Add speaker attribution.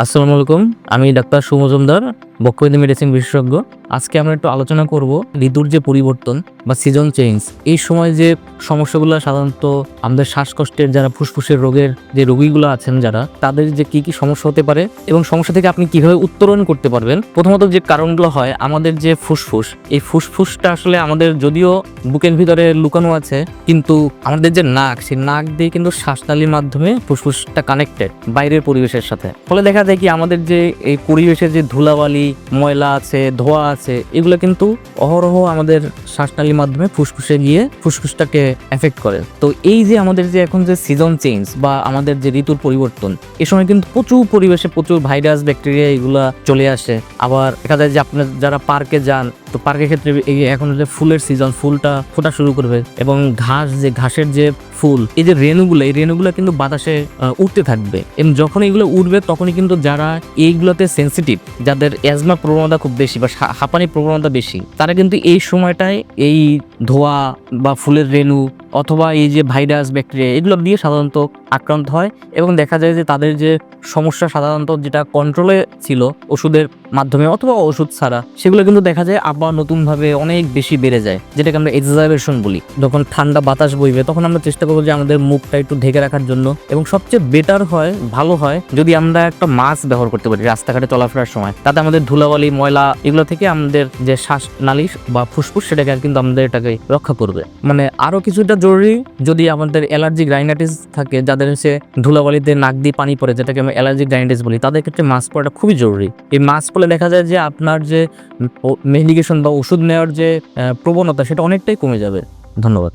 Speaker 1: আসসালামু আলাইকুম। আমি ডাক্তার সুমজুমদার, বক্ষব্যাধি মেডিসিন বিশেষজ্ঞ। আজকে আমরা একটু আলোচনা করব ঋতুর যে পরিবর্তন বা সিজন চেঞ্জ। এই সময় যে সমস্যাগুলো সাধারণত আমাদের শ্বাসকষ্টের যারা ফুসফুসের রোগের যে রোগীগুলো আছেন যারা, তাদের যে কি সমস্যা হতে পারে এবং সমস্যা থেকে আপনি কিভাবে উত্তরণ করতে পারবেন। প্রথমত যে কারণগুলো হয়, আমাদের যে ফুসফুস, এই ফুসফুসটা আসলে আমাদের যদিও বুকের ভিতরে লুকানো আছে, কিন্তু আমাদের যে নাক, সেই নাক দিয়ে কিন্তু শ্বাসনালীর মাধ্যমে ফুসফুসটা কানেক্টেড বাইরের পরিবেশের সাথে। ফলে দেখা যায় কি আমাদের যে এই পরিবেশের যে ধুলাবালি, ময়লা আছে, ধোঁয়া আছে, এগুলো কিন্তু অহরহ আমাদের শ্বাসনালীর মাধ্যমে ফুসফুসে গিয়ে ফুসফুসটাকে এফেক্ট করে। তো এই যে আমাদের যে এখন যে সিজন চেঞ্জ বা আমাদের যে ঋতুর পরিবর্তন, এ সময় কিন্তু প্রচুর পরিবেশে প্রচুর ভাইরাস, ব্যাকটেরিয়া এগুলা চলে আসে। আবার দেখা যায় যে আপনার যারা পার্কে যান, তো পার্কের ক্ষেত্রে এই এখন যে ফুলের সিজন, ফুলটা ফোটা শুরু করবে এবং ঘাসের যে ফুল, এই যে রেণুগুলো, এই রেণুগুলো কিন্তু বাতাসে উঠতে থাকবে এবং যখন এগুলো উঠবে তখনই কিন্তু যারা এইগুলোতে সেন্সিটিভ, যাদের অ্যাজমা প্রবণতা খুব বেশি বা হাঁপানি প্রবণতা বেশি, তারা কিন্তু এই সময়টায় এই ধোঁয়া বা ফুলের রেণু অথবা এই যে ভাইরাস, ব্যাকটেরিয়া এগুলো দিয়ে সাধারণত আক্রান্ত হয় এবং দেখা যায় যে তাদের যে সমস্যা সাধারণত যেটা কন্ট্রোলে ছিল ওষুধের মাধ্যমে অথবা ওষুধ ছাড়া, সেগুলো কিন্তু দেখা যায় আবার নতুনভাবে অনেক বেশি বেড়ে যায়, যেটাকে আমরা এক্সাজারবেশন বলি। যখন ঠান্ডা বাতাস বইবে তখন আমরা চেষ্টা করবো যে আমাদের মুখটা একটু ঢেকে রাখার জন্য, এবং সবচেয়ে বেটার হয়, ভালো হয় যদি আমরা একটা মাস্ক ব্যবহার করতে পারি রাস্তাঘাটে চলাফেরার সময়। তাতে আমাদের ধুলাবালি, ময়লা এগুলো থেকে আমাদের যে শ্বাসনালী বা ফুসফুস, সেটাকে কিন্তু আমাদের এটাকে রক্ষা করবে। মানে আরো কিছুটা জরুরি, যদি আমাদের অ্যালার্জিক রাইনাইটিস থাকে, যাদের হচ্ছে ধুলাবালিতে নাক দিয়ে পানি পড়ে, যেটাকে আমরা অ্যালার্জিক রাইনাইটিস বলি, তাদের ক্ষেত্রে মাস্ক পরাটা খুবই জরুরি। এই মাস্ক পরলে দেখা যায় যে আপনার যে মেডিকেশন বা ওষুধ নেওয়ার যে প্রবণতা, সেটা অনেকটাই কমে যাবে। ধন্যবাদ।